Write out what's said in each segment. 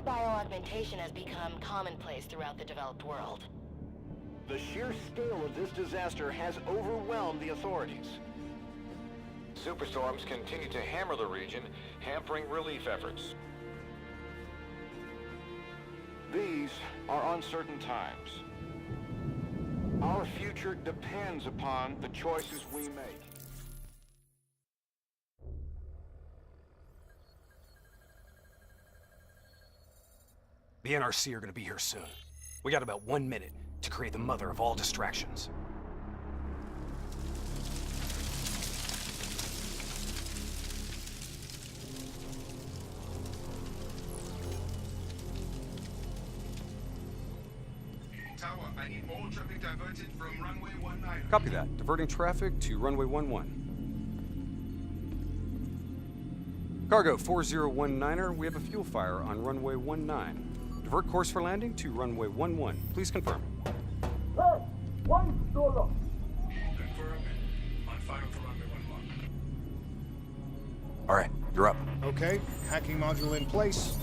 bioaugmentation has become commonplace throughout the developed world. The sheer scale of this disaster has overwhelmed the authorities. Superstorms continue to hammer the region, hampering relief efforts. These are uncertain times. Our future depends upon the choices we make. The NRC are gonna be here soon. We got about 1 minute to create the mother of all distractions. Tower, I need all traffic diverted from runway 19. Copy that. Diverting traffic to runway 11. Cargo 4019er, we have a fuel fire on runway 19. Divert course for landing to runway 11. Please confirm. Confirm. On fire for runway 11. All right, you're up. Okay, hacking module in place.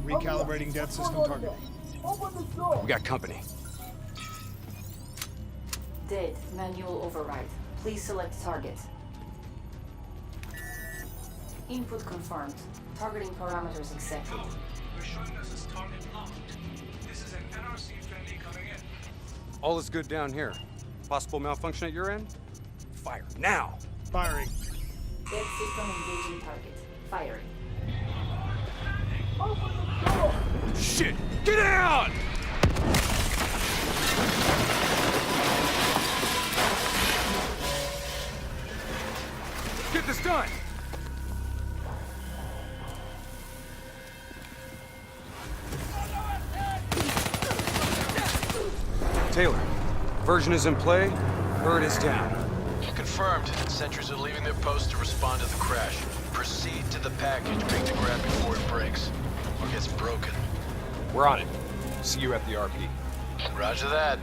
Recalibrating death system targeting. We got company. Dead. Manual override. Please select target. Input confirmed. Targeting parameters accepted. You're showing us as target locked. This is an NRC friendly coming in. All is good down here. Possible malfunction at your end? Fire now! Firing. Dead system engaging target. Firing. Shit! Get down! Get this done! Taylor, version is in play, bird is down. Confirmed. Sentries are leaving their post to respond to the crash. Proceed to the package. Make the grab before it breaks or gets broken. We're on it. See you at the RP. Roger that.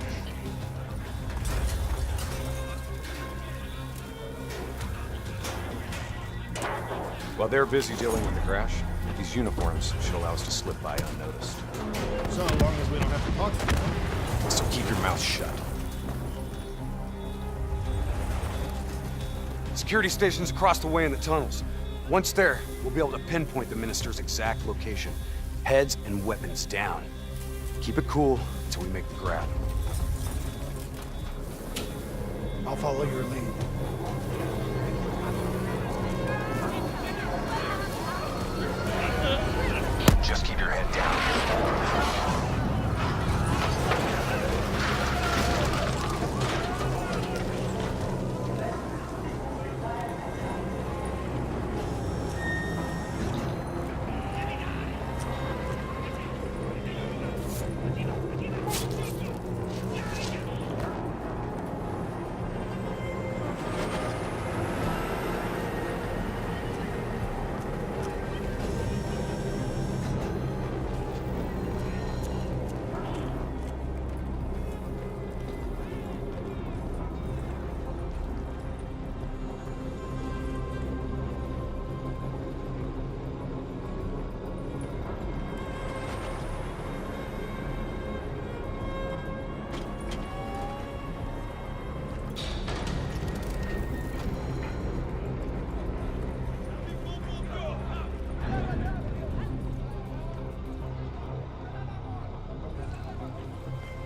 While they're busy dealing with the crash, these uniforms should allow us to slip by unnoticed. So long as we don't have to talk to them. So keep your mouth shut. Security stations across the way in the tunnels. Once there, we'll be able to pinpoint the minister's exact location. Heads and weapons down. Keep it cool until we make the grab. I'll follow your lead. Just keep your head down.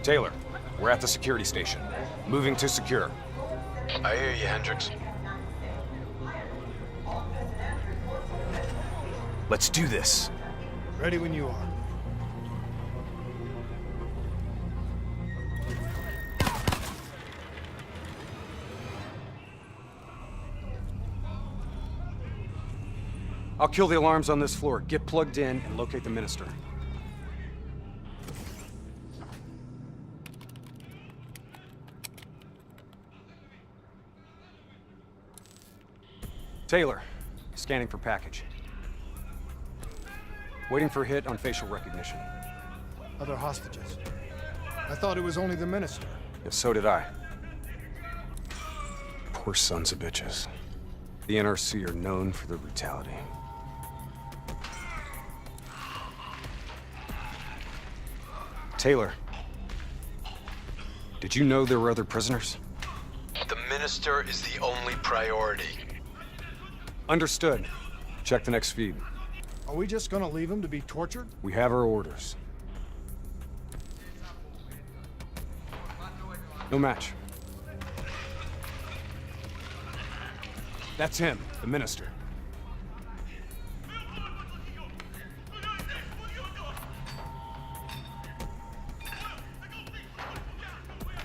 Taylor, we're at the security station. Moving to secure. I hear you, Hendricks. Let's do this. Ready when you are. I'll kill the alarms on this floor. Get plugged in and locate the minister. Taylor, scanning for package. Waiting for hit on facial recognition. Other hostages. I thought it was only the minister. Yeah, so did I. Poor sons of bitches. The NRC are known for their brutality. Taylor, did you know there were other prisoners? The Minister is the only priority. Understood. Check the next feed. Are we just gonna leave him to be tortured? We have our orders. No match. That's him, the Minister.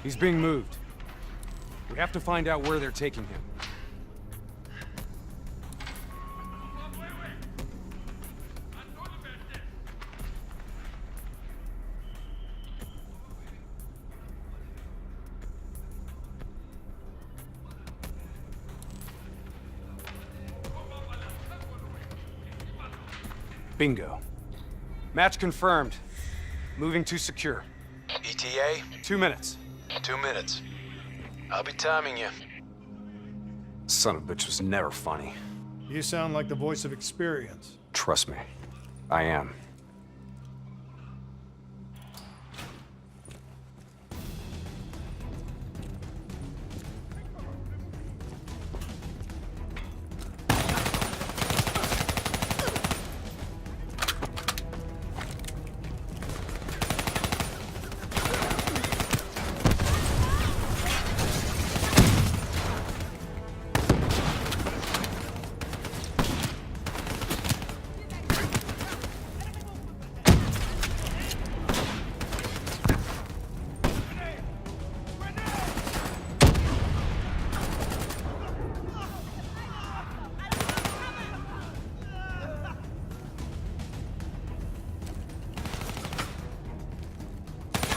He's being moved. We have to find out where they're taking him. Bingo. Match confirmed. Moving to secure. ETA? 2 minutes. 2 minutes. I'll be timing you. Son of a bitch was never funny. You sound like the voice of experience. Trust me, I am.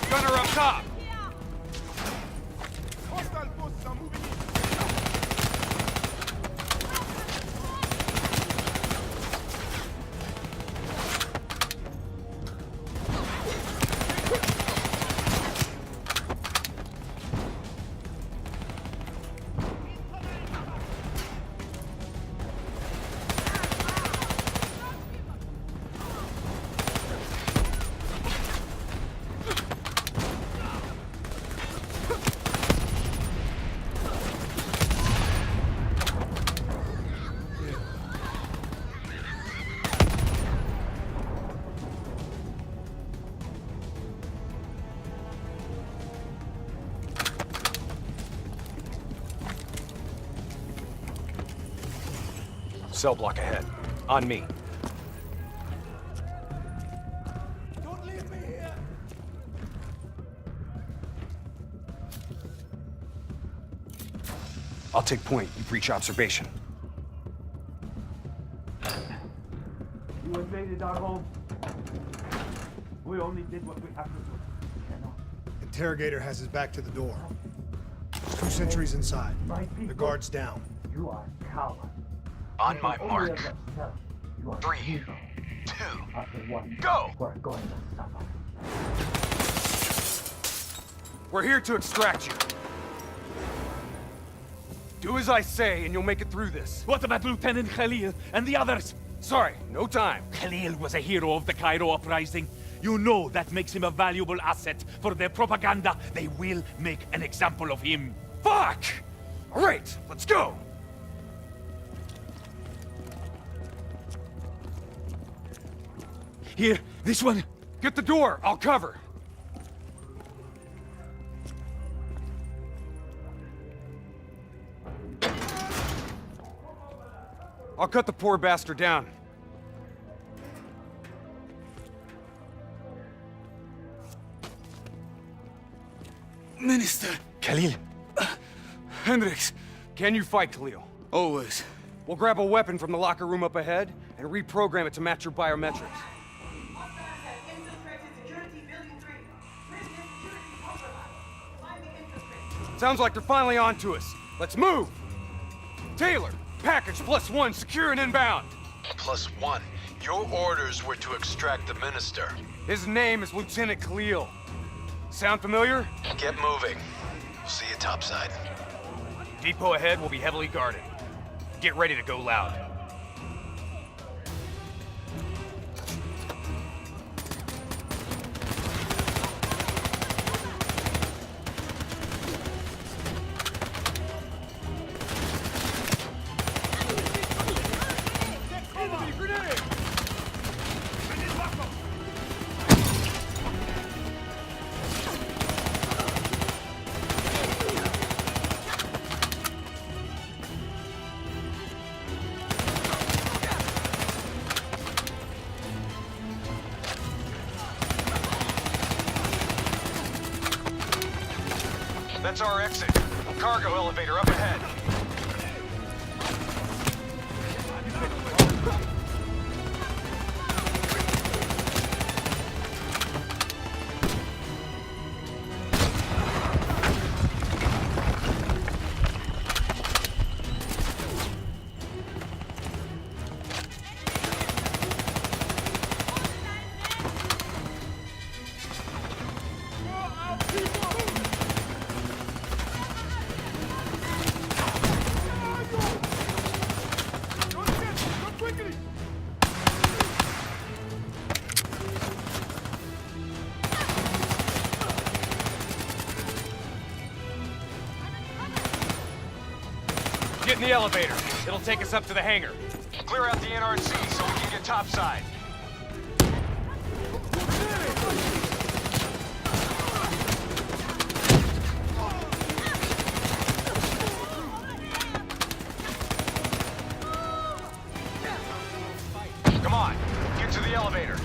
Gunner up top! Cell block ahead. On me. Don't leave me here! I'll take point. You breach observation. You invaded our home. We only did what we have to do. Interrogator has his back to the door. 2 sentries inside. The guard's down. You are a coward. On my mark. 3, 2, go! We're going to suffer. We're here to extract you. Do as I say, and you'll make it through this. What about Lieutenant Khalil and the others? Sorry, no time. Khalil was a hero of the Cairo uprising. You know that makes him a valuable asset for their propaganda. They will make an example of him. Fuck! All right, let's go. Here, this one. Get the door, I'll cover. I'll cut the poor bastard down. Minister. Khalil. Hendricks. Can you fight, Khalil? Always. We'll grab a weapon from the locker room up ahead and reprogram it to match your biometrics. Sounds like they're finally on to us. Let's move! Taylor, package +1, secure and inbound. +1. Your orders were to extract the Minister. His name is Lieutenant Khalil. Sound familiar? Get moving. We'll see you topside. Depot ahead will be heavily guarded. Get ready to go loud. That's our exit. Cargo elevator up ahead. Get in the elevator. It'll take us up to the hangar. Clear out the NRC so we can get topside. Come on, get to the elevator.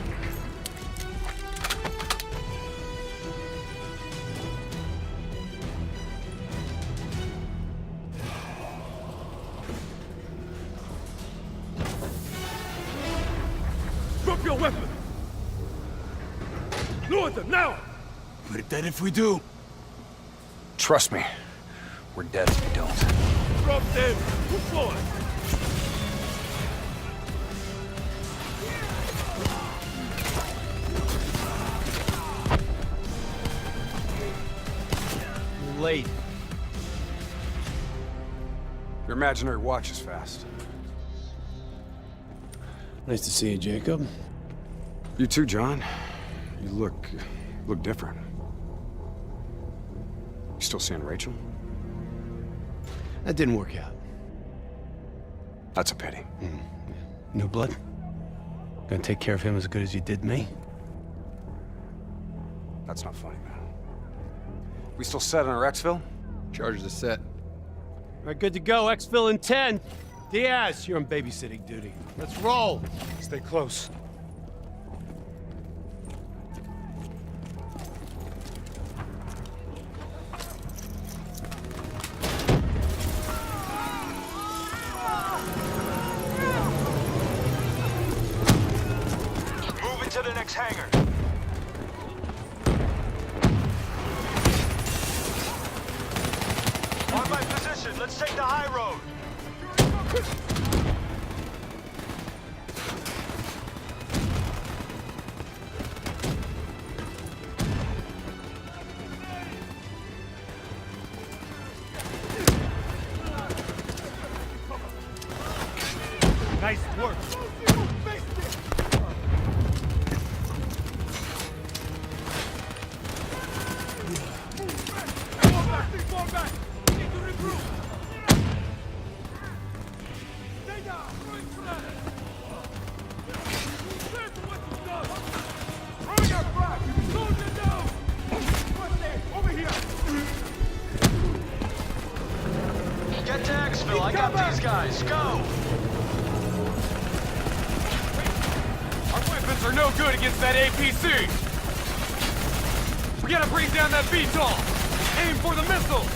Drop your weapon! Lower them, now! We're dead if we do. Trust me, we're dead if we don't. Drop them! Move forward! Late. Your imaginary watch is fast. Nice to see you, Jacob. You too, John. You look different. You still seeing Rachel? That didn't work out. That's a pity. New blood? Gonna take care of him as good as you did me? That's not funny, man. We still set on our exfil? Charges are set. All right, good to go. Exfil in 10. Diaz, you're on babysitting duty. Let's roll. Stay close. Move into the next hangar. On my position, let's take the high road. Nice work! Fall back! Need to regroup! Stay down! Throwing grenades! Listen to what you've done! Throwing our back! Soldier down! What's there? Over here! Get to Exfil, I got these guys. Go! Our weapons are no good against that APC! We gotta bring down that VTOL! Aim for the missiles!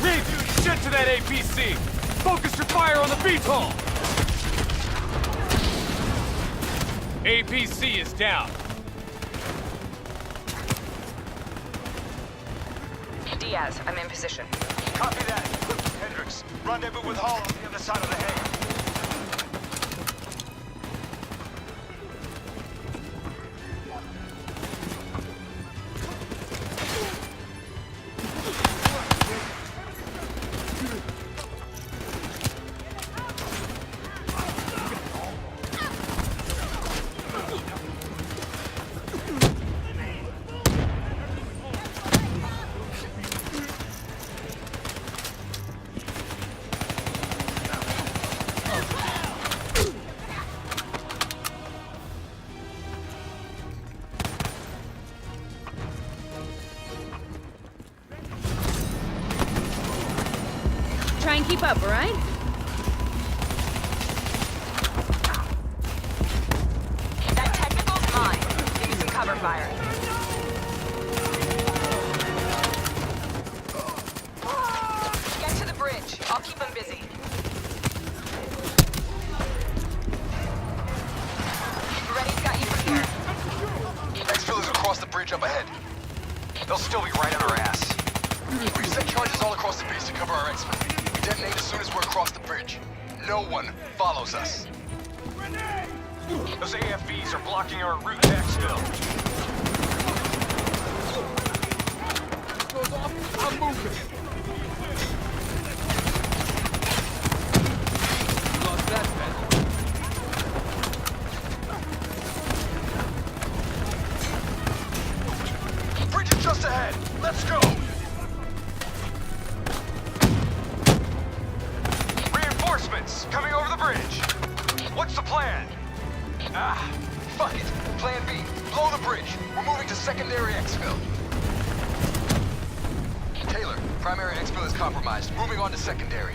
Reed, shit to that APC! Focus your fire on the VTOL! APC is down. Diaz, I'm in position. Copy that. Hendricks, rendezvous with Hall on the other side of the hangar. Try and keep up, all right? That technical's mine. Give me some cover fire. up ahead. They'll still be right on our ass. We've set charges all across the base to cover our exfil. We detonate as soon as we're across the bridge. No one follows us. Those AFVs are blocking our route to exfil. Goes off, I'm moving. Lost that man. Bridge is just ahead. Let's go. Reinforcements coming over the bridge. What's the plan? Fuck it. Plan B. Blow the bridge. We're moving to secondary exfil. Taylor, primary exfil is compromised. Moving on to secondary.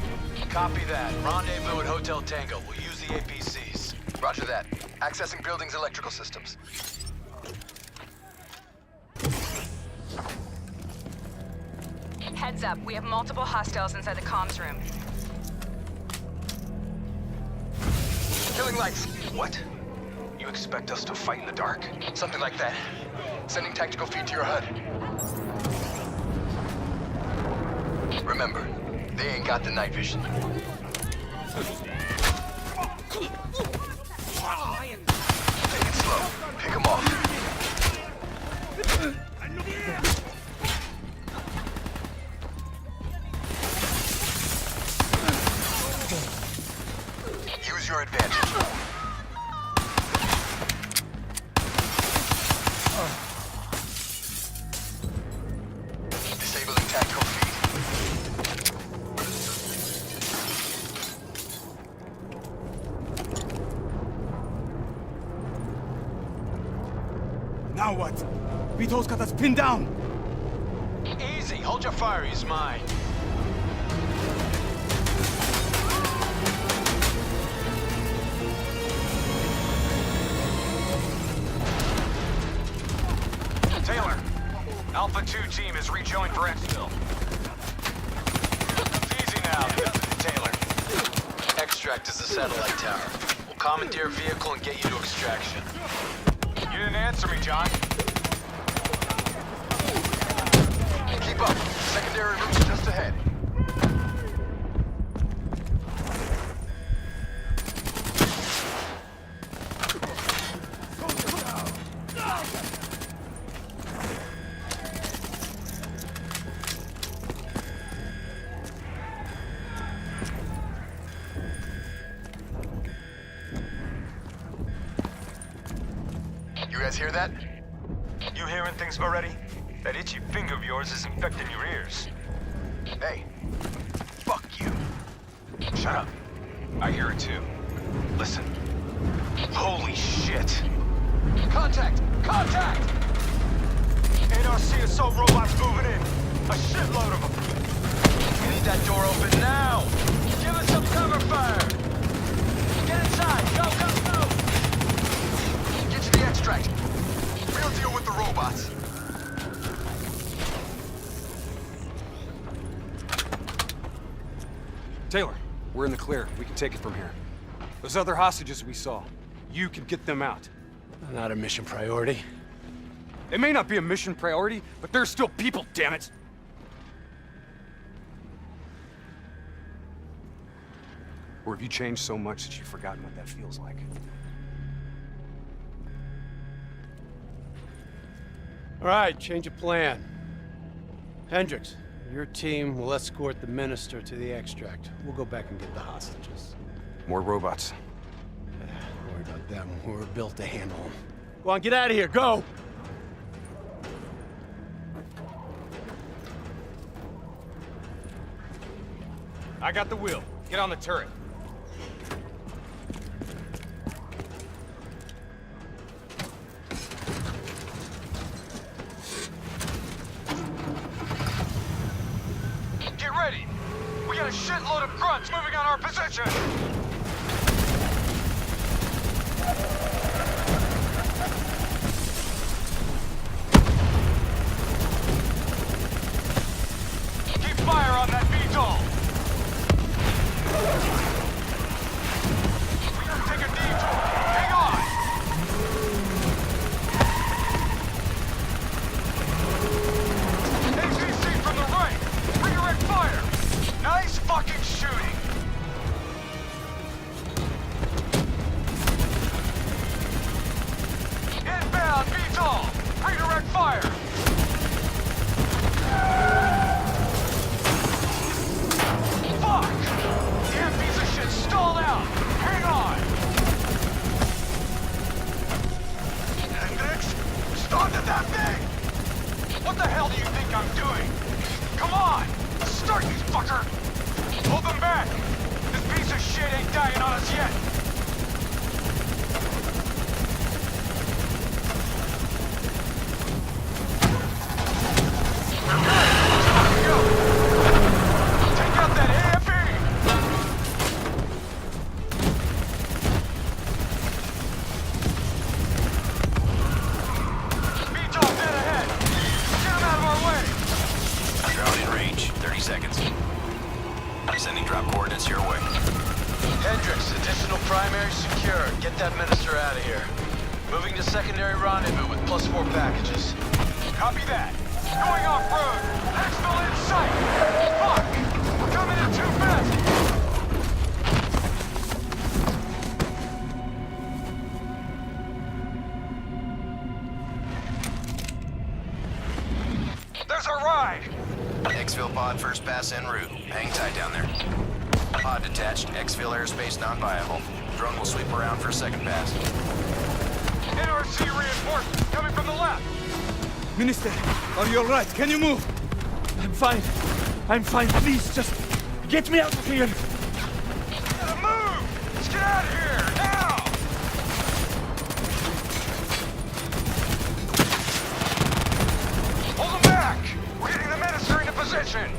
Copy that. Rendezvous at Hotel Tango. We'll use the APCs. Roger that. Accessing building's electrical systems. Heads up, we have multiple hostiles inside the comms room. Killing lights. What? You expect us to fight in the dark? Something like that. Sending tactical feed to your HUD. Remember, they ain't got the night vision. Take it slow. Pick them off. Use your advantage. Disabling tactical feed. Now what? Vito's got us pinned down. Easy. Hold your fire. He's mine. Taylor, Alpha 2 team has rejoined for exfil. Easy now, Taylor. Extract is the satellite tower. We'll commandeer a vehicle and get you to extraction. You didn't answer me, John. Keep up. Secondary route's just ahead. You guys hear that? You hearing things already? That itchy finger of yours is infecting your ears. Hey. Fuck you. Shut up. I hear it too. Listen. Holy shit. Contact! Contact! NRC assault robots moving in. A shitload of them. We need that door open now! Give us some cover fire! Get inside! Go, go, go! Get to the extract. We'll deal with the robots. Taylor, we're in the clear. We can take it from here. Those other hostages we saw, you can get them out. Not a mission priority. It may not be a mission priority, but they're still people, damn it! Or have you changed so much that you've forgotten what that feels like? All right, change of plan. Hendricks, your team will escort the minister to the extract. We'll go back and get the hostages. More robots. Don't worry about them. We're built to handle them. Go on, get out of here. Go! I got the wheel. Get on the turret. Get ready. We got a shitload of grunts moving on our position. Keep fire on that VTOL. We gotta take a detour. Hang on. all! Redirect fire! Fuck! Damn piece of shit stalled out! Hang on! Hendricks? Started that thing! What the hell do you think I'm doing? Come on! Start, you fucker! Hold them back! This piece of shit ain't dying on us yet! Go! Take out that AFE! VTOL dead ahead! Get him out of our way! Drone in range. 30 seconds. Sending drop coordinates your way. Hendricks, additional primary secure. Get that minister out of here. Moving to secondary rendezvous with +4 packages. Copy that. Going off-road. Exfil in sight. Fuck! We're coming in too fast. There's our ride. Exfil pod first pass en route. Hang tight down there. Pod detached. Exfil airspace non-viable. Drone will sweep around for a second pass. NRC reinforcements coming from the left. Minister, are you alright? Can you move? I'm fine. I'm fine. Please, just get me out of here. Gotta move! Let's get out of here, now! Hold them back! We're getting the minister into position!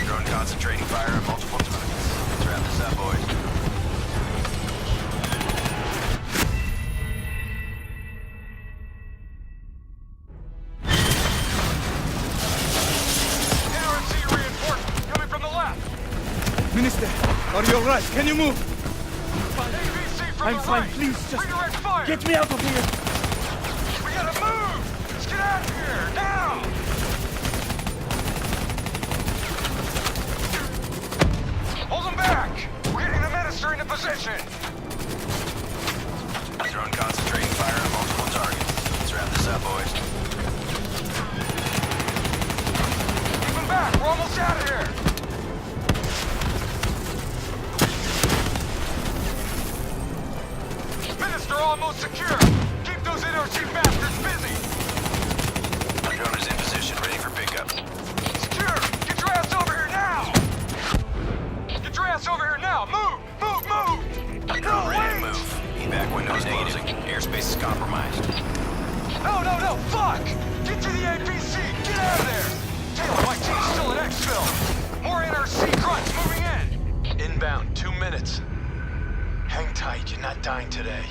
Drone concentrating fire on multiple targets. Let's wrap this up, boys. NRC reinforcements coming from the left! Minister, are you alright? Can you move? ABC from I'm the fine. right! Please, just redirect fire! get me out of here. We gotta move! Let's get out of here, now! Hold them back! We're getting the minister into position! Drone concentrating fire on multiple targets. Let's wrap this up, boys. Keep them back! We're almost out of here! Minister almost secure! Keep those NRC bastards busy! Drone is in position, ready for pickup. Secure! Get your ass over here now! Get your ass over here now! Move! Move! Move! Drone No, ready to wait! move. Evac windows closing. Airspace is compromised. No, no, no! Fuck! Get to the APC! Get out of there! Taylor, my team's still at Exfil! More NRC grunts moving in! Inbound, 2 minutes. Hang tight, you're not dying today.